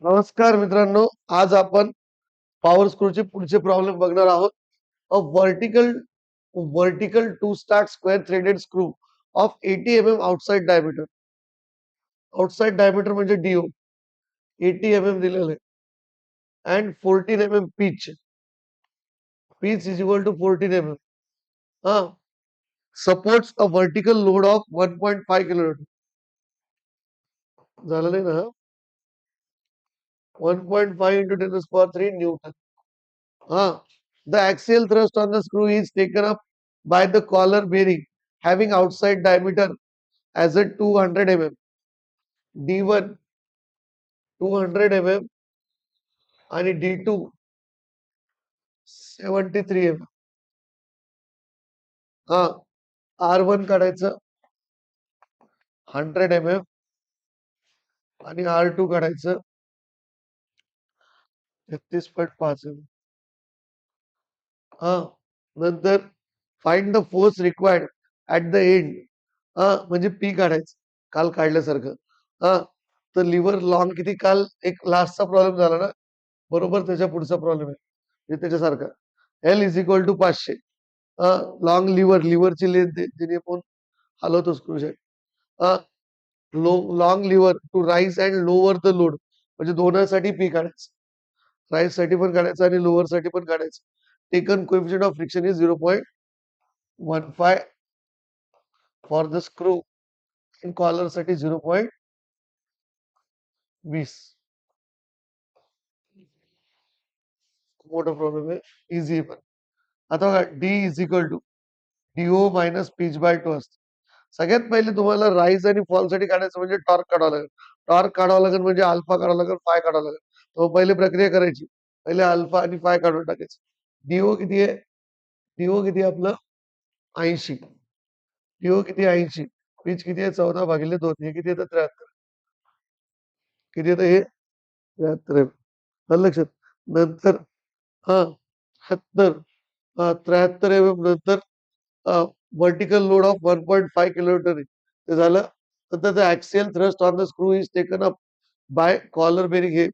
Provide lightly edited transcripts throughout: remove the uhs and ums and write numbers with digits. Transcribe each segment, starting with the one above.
नमस्कार मित्रांनो, आज आपण पॉवर स्क्रूचे पुढचे प्रॉब्लेम बघणार आहोत. A vertical two start square threaded screw of 80 outside diameter. Outside diameter म्हणजे DO 80 दिलेलं आहे and 14 pitch. Pitch is equal to 14 हा supports a vertical load of 1.5 kilometre. झालं नाही ना? 1.5 into 10⁻³ Newton. The axial thrust on the screw is taken up by the collar bearing having outside diameter as a 200 D1 200 आणि D2 73 हा R1 काढायचं 100 आणि R2 काढायचं 33.5 नंतर find the force required at the end. म्हणजे P काढायचं काल काढल्यासारखं. तर लिव्हर लॉंग किती, काल एक लास्टचा प्रॉब्लेम झाला ना, बरोबर त्याच्या पुढचा प्रॉब्लेम आहे त्याच्यासारखा. L is equal to 500. Long लिव्हरची लेंथ जिने आपण हलवतो स्क्रूशेट. Long lever to raise and lower the load, म्हणजे दोन्हीसाठी पी काढायचं. राईज साठी पण काढायचं आणि लोअर साठी पण काढायचं. Taken coefficient of friction is 0.15 for the screw in collar साठी 0.20. मोठा प्रॉब्लेम आहे, इझी पण. आता बघा, D is equal to DO minus pitch by 2 असते. सगळ्यात पहिले तुम्हाला राईज आणि फॉल साठी काढायचं म्हणजे टॉर्क काढावं लागेल. टॉर्क काढावं लागेल म्हणजे अल्फा काढावं लागेल, फाय काढावं लागेल. तो पहिले प्रक्रिया करायची. पहिले अल्फा आणि फाय काढून टाकायचं. डीओ किती आहे? डीओ किती आहे आपलं? 80. डीओ किती आहे? 80. पिच किती आहे? 14/2. हे किती येतं? 73. किती येतं हे? 73 आहे. आलं लक्षात? नंतर 73 73 नंतर वर्टिकल लोड ऑफ 1.5 किलोमीटर ते झालं. नंतर the axial thrust on the screw is taken up by collar bearing. हे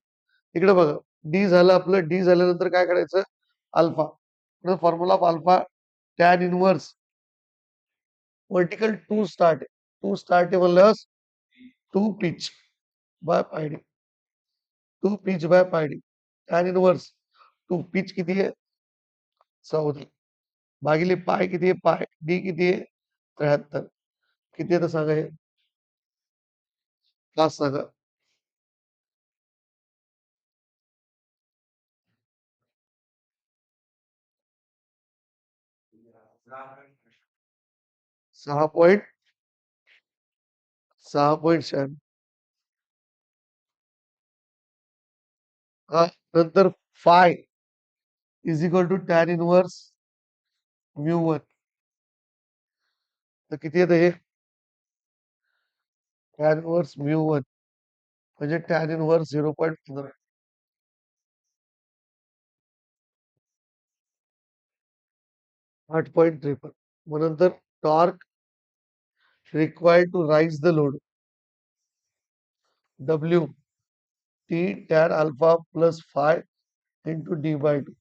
इकडे बघा, डी झालं आपलं. डी झाल्यानंतर काय करायचं? Alpha. Formula of alpha tan inverse vertical two start म्हणल्यावर two pitch by pi d. Two pitch by pi d tan inverse two pitch किती आहे? 14 भागिले पाय किती आहे? पाय डी किती आहे? 73. किती आहे तर सांगा हे? तास सांगा. 6.6. नंतर phi is equal to tan inverse mu 1. तर किती येतं हे? टॅन इनवर्स म्यू 1 म्हणजे टॅन इनवर्स 0.15. 8.53. मग नंतर torque required to raise the load W T tan alpha plus phi into D/2.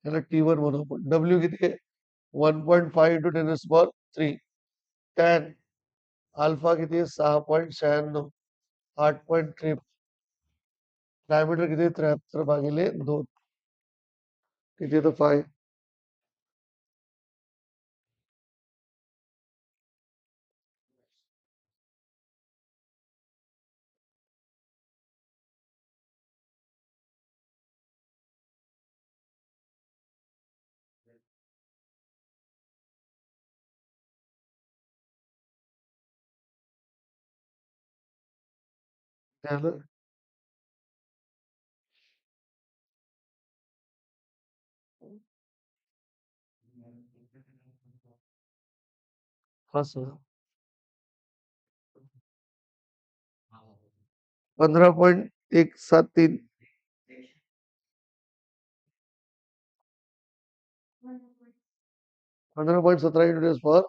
याला T1 म्हणू आपण. डब्ल्यू किती आहे? 1.5 इंटू 10⁻³ टॅन अल्फा किती आहे? 6.96. 8.3. डायमीटर किती? 73/2. किती येतं? 5. झालं? असं 15.173. 15.17 into 10⁻³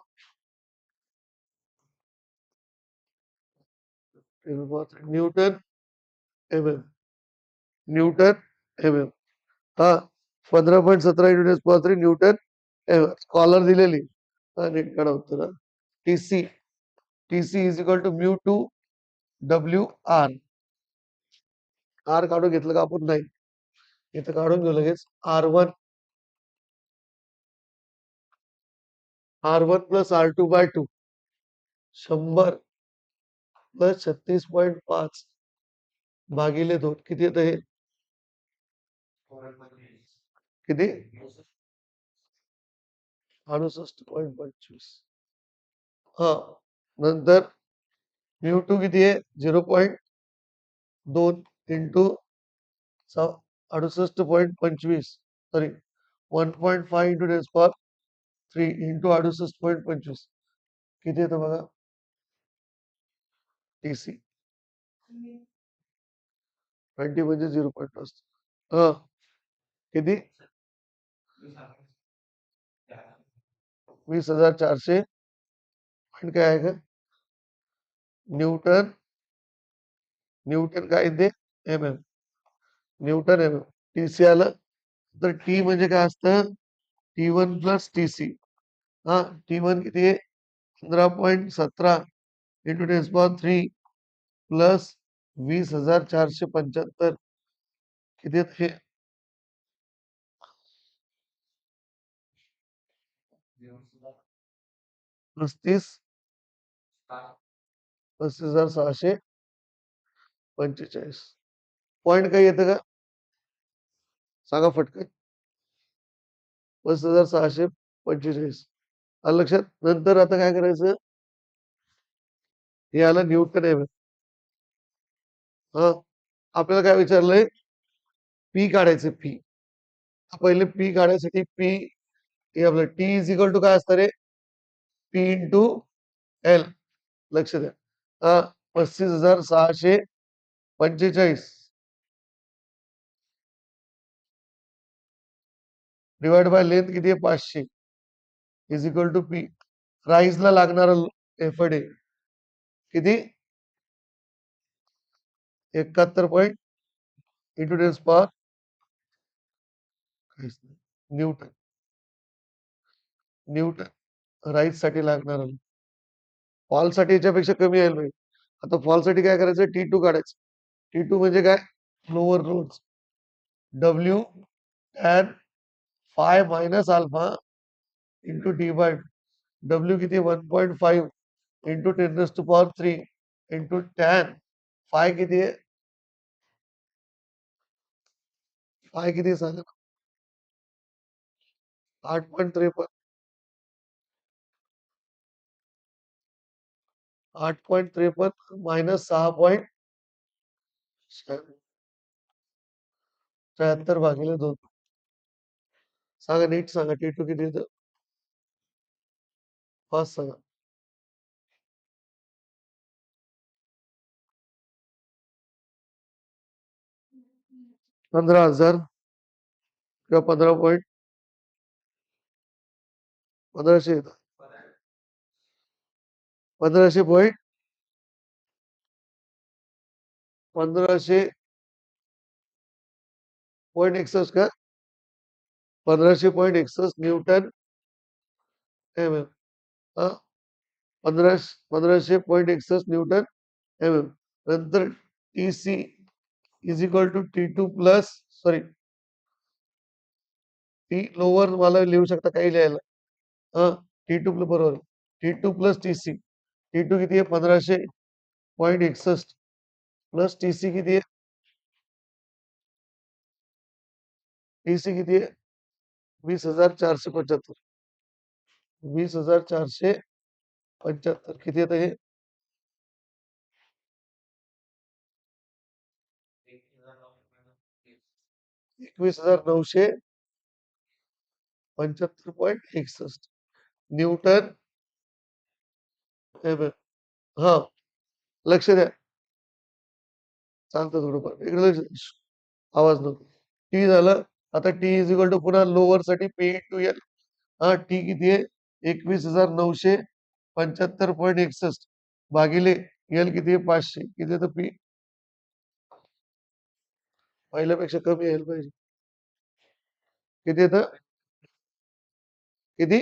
newton MM. Newton M M. हा 15.17 इंटू 10 पॉवर 3 न्यूटन एम. स्कॉलर दिलेली. हा नीट काढा उत्तर. TC TC is equal to mu two W R. R काढून घेतलं का आपण? नाही, इथं काढून घेऊ लगेच. R1 प्लस R2/2 100 प्लस 36.5 भागिले 2 किती येतं हे? किती? 68.25. हा नंतर म्यू टू किती आहे? 0.2 into 68.25 sorry 1.5 into 10 power 3 into 68.25 किती येतं बघा? टीसी 20 म्हणजे 0.5 असतं. हा किती? 20,400 पॉईंट काय आहे का? न्यूटन न्यूटन काय येते? M M. Newton M M. TC आलं तर टी म्हणजे काय असतं? T1 plus TC. हा T1 किती आहे? 15.17 इंटू 10 पॉवर 3 प्लस 20,475 किती आहेत हे? 35,645. पॉईंट काही येतं का? सांगा फटकन. 35,645. आलं लक्षात? नंतर आता काय करायचं? हे आलं न्यूटन एम. हा आपल्याला काय विचारलंय? पी काढायचं. पी पहिले पी काढायसाठी पी हे आपलं टी इज इक्वल टू काय असतं रे? P into L. लक्ष द्या. हा 35,645 डिवाइड बाय लेंथ किती आहे? 500 इज इक्वल टू पी. राईजला लागणारा एफर्ट आहे किती? 71 point into 10 power Newton. Newton rise साठी लागणार. फॉल साठी याच्यापेक्षा कमी यायला पाहिजे. आता फॉल साठी काय करायचं? T2 काढायचं. T2 म्हणजे काय? Lower loads. W tan phi minus alpha into T by W किती? 1.5 into 10 to the power 3 into tan phi किती आहे? फाय किती सांगा? 8.53 8.53 मायनस 6.73 भागिले 2. सांगा नीट सांगा. T2 किती येतं? फास्ट सांगा. 15,000 किंवा 15.1500 येतं. 1500 पॉईंट 1500.61 का? 1500.61 न्यूटन एम एम. हा 1500.61 न्यूटन एम एम. नंतर TC is equal to T2 plus sorry T lower मला लिहू शकता काही लिहायला. हा T2 बरोबर. T2 plus TC. T2 किती आहे? 1500.61 प्लस टीसी किती आहे? टीसी किती आहे? 20,475. 20,475 किती येतं हे? 21,975.61 न्यूटन एम एम. हा लक्ष द्या. सांगतो थोडंफार इकडे लक्ष. आवाज नको. टी झालं. आता टी इज इक्वल टू पुन्हा लोअर साठी पी इंटू एल. हा टी किती आहे? 21,975.61 भागिले एल किती आहे? 500 किती येतं? पी पहिल्यापेक्षा कमी यायला पाहिजे. किती येतं? किती?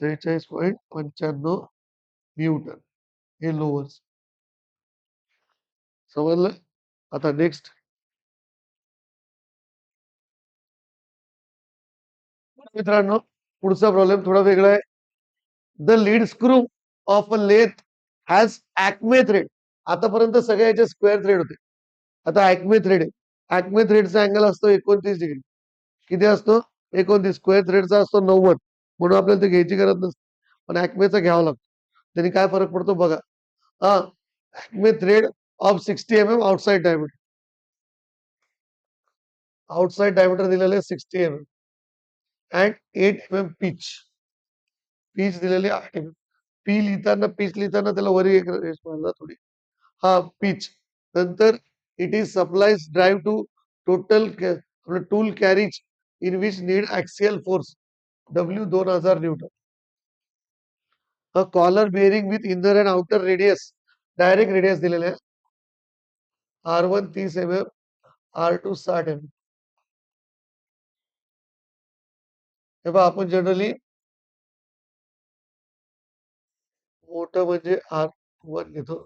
43.95 न्यूटन. हे लोअर्स. समजलं? आता नेक्स्ट. मित्रांनो, पुढचा प्रॉब्लेम थोडा वेगळा आहे. The lead screw of a lathe has acme thread. आतापर्यंत सगळे याचे स्क्वेअर थ्रेड होते. आता ॲक्मे थ्रेड आहे. ॲक्मे थ्रेडचा अँगल असतो 29 डिग्री. किती असतो? 29. स्क्वेअर थ्रेडचा असतो 90. म्हणून आपल्याला ते घ्यायची गरज नसते. पण ॲक्मेचा घ्यावा लागतो. त्यांनी काय फरक पडतो बघा. हा, acme thread of 60 mm outside diameter. Outside diameter दिलेले 60 mm and 8 mm pitch. Pitch दिलेली 8 mm. पिच लिहिताना त्याला वरी एक रेष मारला थोडी. हा, पिच. नंतर it is supplies drive to total tool carriage in which need axial force W 2000 newton. A collar bearing with inner and outer radius. Direct radius दिलेले आहे. R1 30 mm, R2 60 mm. हे पहा, आपण जनरली मोठं म्हणजे R1 घेतो.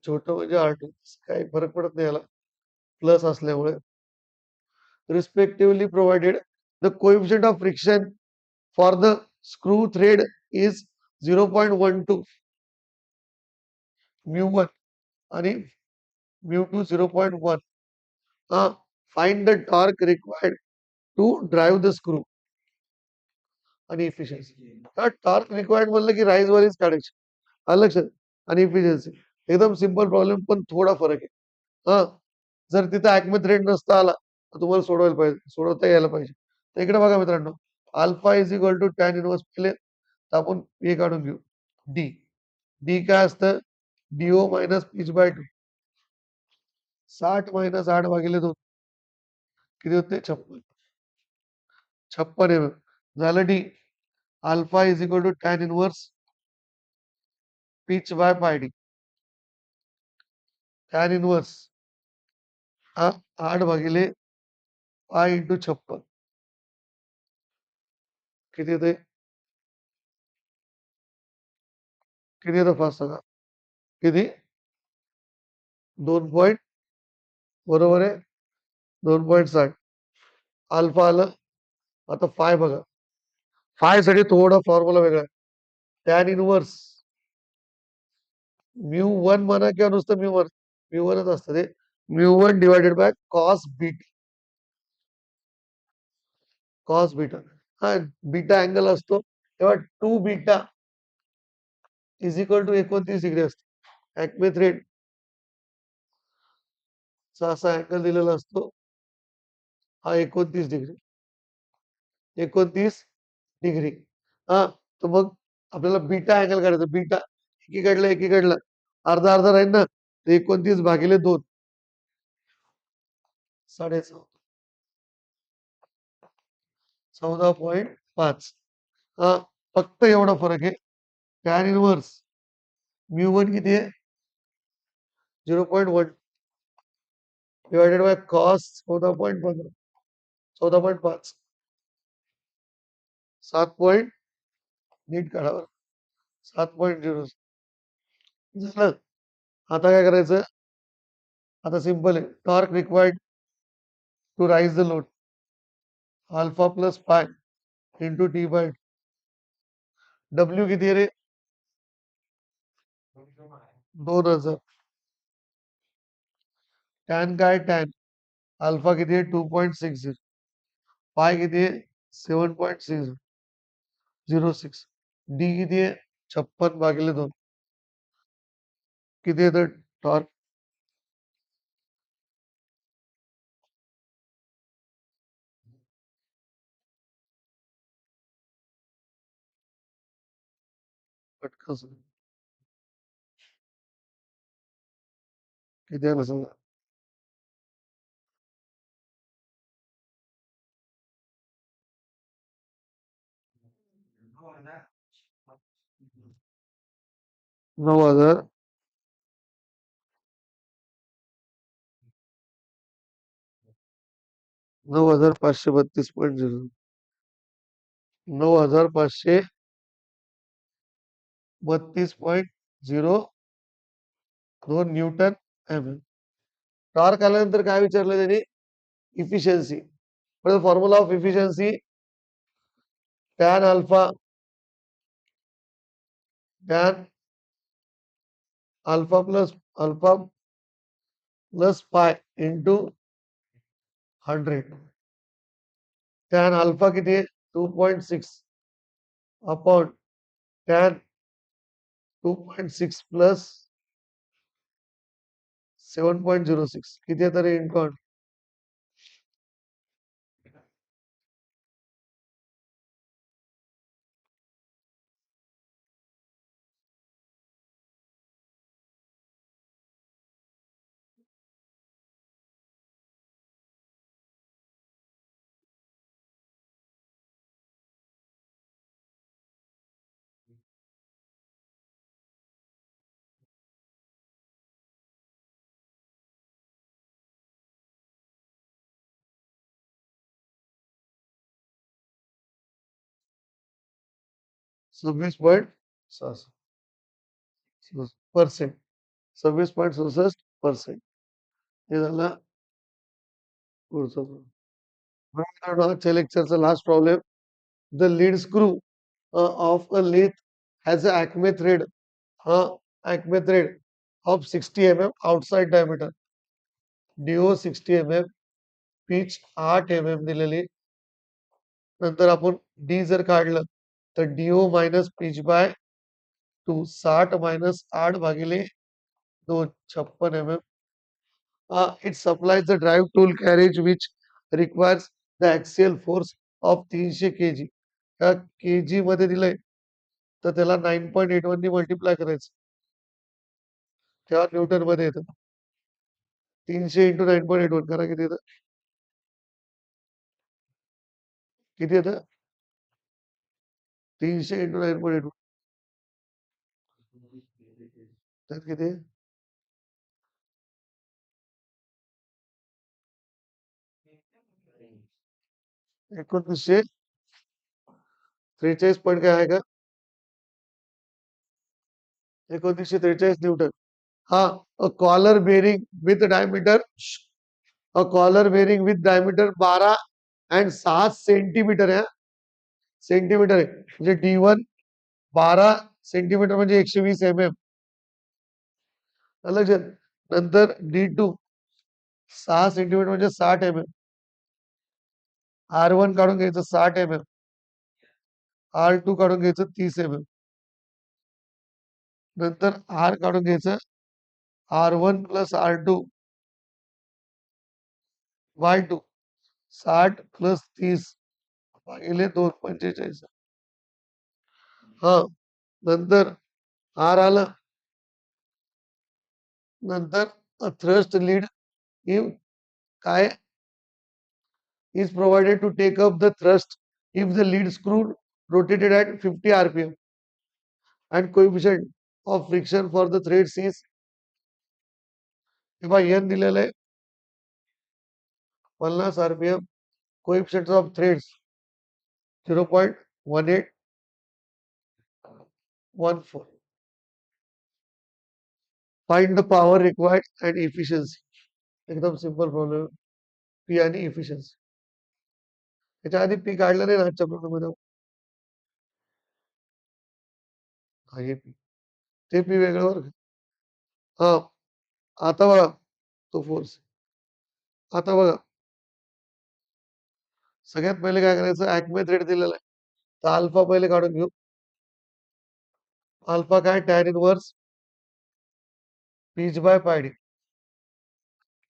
छोटं म्हणजे R2. काही फरक पडत नाही याला. प्लस असल्यामुळे. Respectively provided the coefficient of friction for the screw thread is 0.12 mu1 आणि mu2 0.1. Find the torque required to drive the screw आणि इफिशियन्सी. टॉर्क रिक्वायर्ड म्हणलं की राईज वरीच काढायची. आलं लक्षात? आणि इफिशियन्सी. एकदम सिंपल प्रॉब्लेम, पण थोडा फरक आहे. हा, जर तिथं ॲक्मे थ्रेड नसता आला तर तुम्हाला सोडवता यायला पाहिजे. तर इकडे बघा मित्रांनो, alpha is equal to tan inverse. पहिले तर आपण हे काढून घेऊ, डी. डी काय असतं? DO minus pitch by 2. 60 minus 8 भागिले 2 किती होते? 56. 56 एम झालं D. Alpha is equal to tan inverse pitch by pi D. Tan inverse 8 भागिले पाय इंटू 56 किती येते? किती येतं फास्ट सांगा? किती? 2 पॉइंट बरोबर आहे. 2.60 अल्फा आलं. आता फाय बघा. फाय साठी थोडा फॉर्म्युला वेगळा आहे. टॅन इनवर्स म्यू वन म्हणा किंवा नुसतं म्यू वनच असतं ते. Mu one divided by cos beta. Cos beta. हा, बीटा अँगल असतो तेव्हा 2 beta is equal to 29 degree असते. ॲक्मे थ्रेड चा असा अँगल दिलेला असतो. हा 29 डिग्री. 29 डिग्री. हा, तर मग आपल्याला बीटा अँगल काढायचा. बीटा एकीकडला अर्धा अर्धा राहील ना. 29 भागिले 2 14.5. 14.5. हा, फक्त एवढा फरक आहे. टॅन इनवर्स म्यू वन किती आहे? 0.1 डिवायडेड बाय कॉस 14.15. 14.5. 7 पॉइंट नीट काढावं. 7.0 झालं. आता काय करायचं? आता सिंपल आहे. Torque required to raise the load alpha plus pi into T by. W किती आहे रे? 2000. टॅन काय? टॅन अल्फा किती आहे? 2.60. पाय किती आहे? 7.606. डी किती आहे? 56 भागिले 2. किती येतं टॉर्क? पटकन सांग. किती आहे सांगा? $9,000 9532.0. 9532.02 न्यूटन एम एम. टॉर्क आल्यानंतर काय विचारलं त्यांनी? Efficiency. Formula of efficiency tan tan alpha plus pi into 100. Tan alpha किती आहे? 2.6 अपॉन टॅन 2.6 प्लस 7.06 किती आहे तरी इनकॉन? 26.66%. 26.66%. हे झालं पुढचा प्रॉब्लेम. आजच्या लेक्चरचा last problem. The lead screw of a lathe has a acme thread, acme thread of 60 mm outside diameter, DO 60 mm, pitch 8 mm दिलेली. नंतर आपण डी जर काढलं तर DO minus pitch by 2, 60 minus 8 भागिले 2, 56 mm. It supplies the drive tool carriage which requires the axial force of 300 kg. या kg मध्ये दिलंय तर त्याला 9.81 ने मल्टिप्लाय करायचं तेव्हा न्यूटन मध्ये येतं. 300 इंटू 9.81 करा किती येतं? किती येतं? 300 इंटू 9.81 त्यात किती? 2943 पॉईंट काय आहे का? 2943 न्यूटन. हा, a collar bearing with diameter collar bearing with diameter 12 and 6 centimetre आहे. सेंटीमीटर आहे म्हणजे D1 12 सेंटीमीटर म्हणजे 120 mm. लक्षात. नंतर D2 6 सेंटीमीटर म्हणजे 60 mm. R1 काढून घ्यायचं 60 mm. R2 काढून घ्यायचं 30 mm. नंतर R काढून घ्यायचं R1 plus R2 Y2 60 plus 30 भागिले 2.45. हा, नंतर R आलं. नंतर थ्रस्ट लीड काय is provided to take up the thrust if the lead screw rotated at 50 rpm and coefficient of friction for the threads is n दिलेलं आहे 50 rpm, coefficient of threads 0.1814. Find the power required and efficiency. एकदम simple problem. P आणि efficiency. त्याच्या आधी P काढलं नाही ना आजच्या प्रॉब्लेम मध्ये. हा हे पी, ते पी वेगळं बरं का. हा, आता बघा तो फोर्स. आता बघा सगळ्यात पहिले काय करायचं? ऍक्मे थ्रेड दिलेला आहे तर अल्फा पहिले काढून घेऊ. अल्फा काय? Tan inverse pitch by pi d.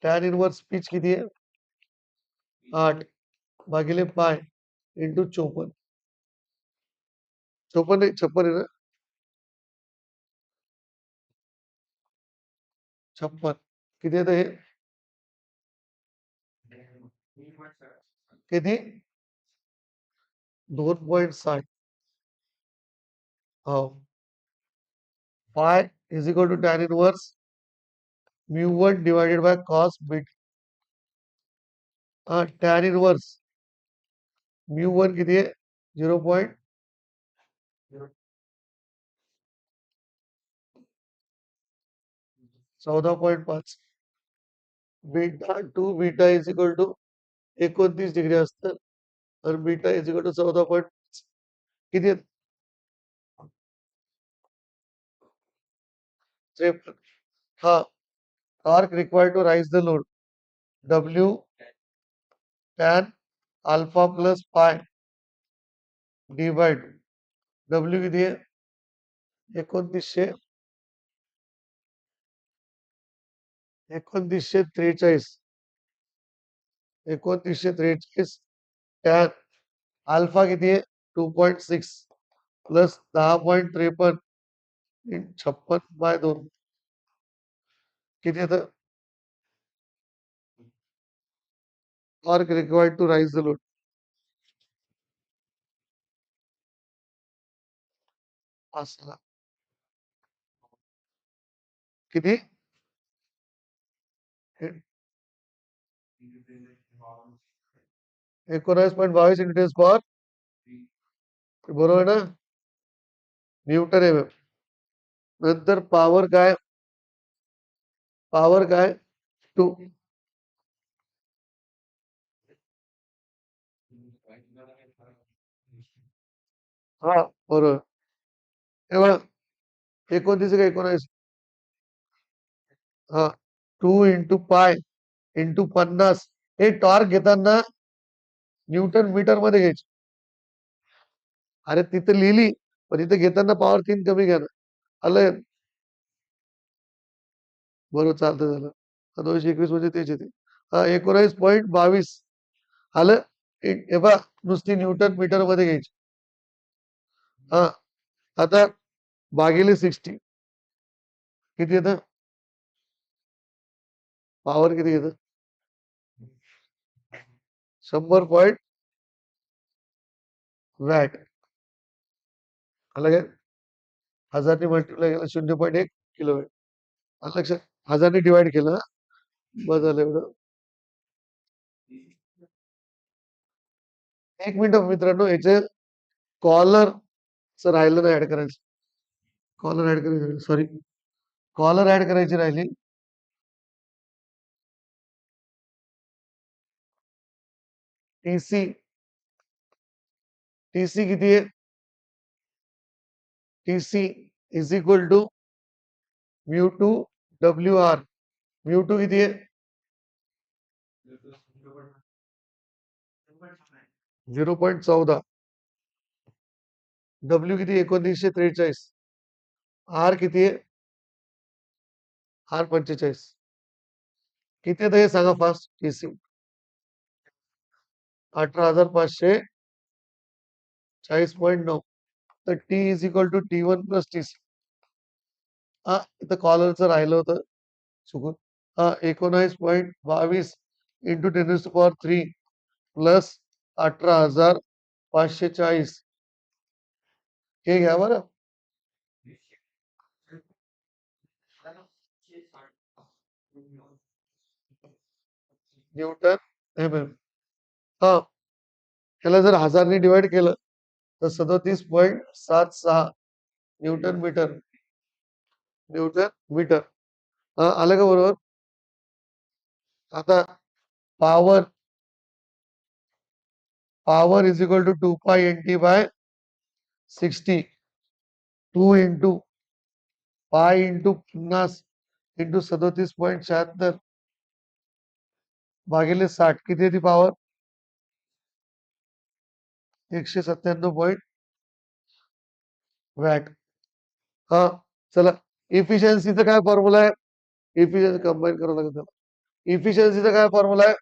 Tan inverse pitch किती आहे? 8 भागिले पाय इंटू 54. 54 नाही 56 आहे ना. 56 किती येतं हे? किती? 2.60. हो. Pi is equal to tan inverse mu1 divided by cos beta. Tan inverse mu one किती आहे 0.14.5 beta two beta is equal to 29 degree असतं तर बीटा इज इक्वल टू 14.5 किती आहे 53 हा torque required to raise the load W tan alpha plus pi D by W किती आहे 2900 2943 2943 tan alpha किती आहे 2.6 प्लस 10.53 56/2 किती येतं torque required to raise the load असला किती 19.22 इंटू पॉवर बरोबर ना न्यूटन आहे नंतर पॉवर काय 2 हा बरोबर हे बघा 29 का 19 हा 2 इंटू पाय इंटू 50 हे टॉर्क घेताना न्यूटन मीटर मध्ये घ्यायचे अरे तिथे लिहिली पण इथे घेताना पॉवर 3 कमी घ्या ना आलं बरोबर चालतं झालं 221 म्हणजे तेच येते 19.22 आलं हे बघा नुसती न्यूटन मीटर मध्ये घ्यायची हा आता भागिले 60 किती येतं पॉवर किती येतं 100 वॅट आलं काय हजारने मल्टिप्लाय केलं 0.1 किलो वॅट आलं लक्षात हजारने डिवाइड केलं ना बस झालं एवढं एक मिनिट मित्रांनो याचे कॉलर राहिलं नाही ऍड करायचं कॉलर ऍड करायचं सॉरी कॉलर ऍड करायची राहिली टीसी टीसी किती आहे TC is equal to mu two W R mu two किती आहे 0.14 डब्ल्यू किती 1943 आर किती आहे आर 45 किती आहे हे सांगा फास्ट टीसी 18,540.9 तर T is equal to T1 plus TC हा इथं कॉलरचं राहिलं होतं चुकून 19.22 into 10 to the power 3 plus 18,540 हे घ्या बरं न्यूटन एम एम हा त्याला जर हजारने डिवाइड केलं तर 37.76 न्यूटन मीटर आलं का बरोबर आता power power is equal to 2π×N/60 2 into pi into 50 into 37.76 भागिले 60 किती आहे ती पॉवर 197 वॅट हा चला इफिशियन्सीचा काय फॉर्म्युला आहे इफिशियन्सी कंबाईन करावं लागेल त्याला इफिशियन्सीचा काय फॉर्म्युला आहे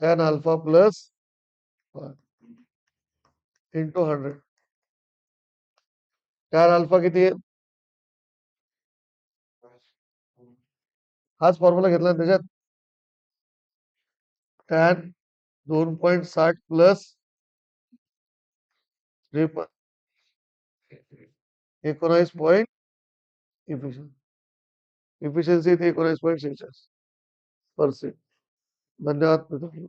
tan alpha plus into 100 tan alpha किती आहे हाच फॉर्म्युला घेतला ना त्याच्यात टॅन 2.60 प्लस 19 इफिशियन्सी ती 19.66%. धन्यवाद मित्रांनो.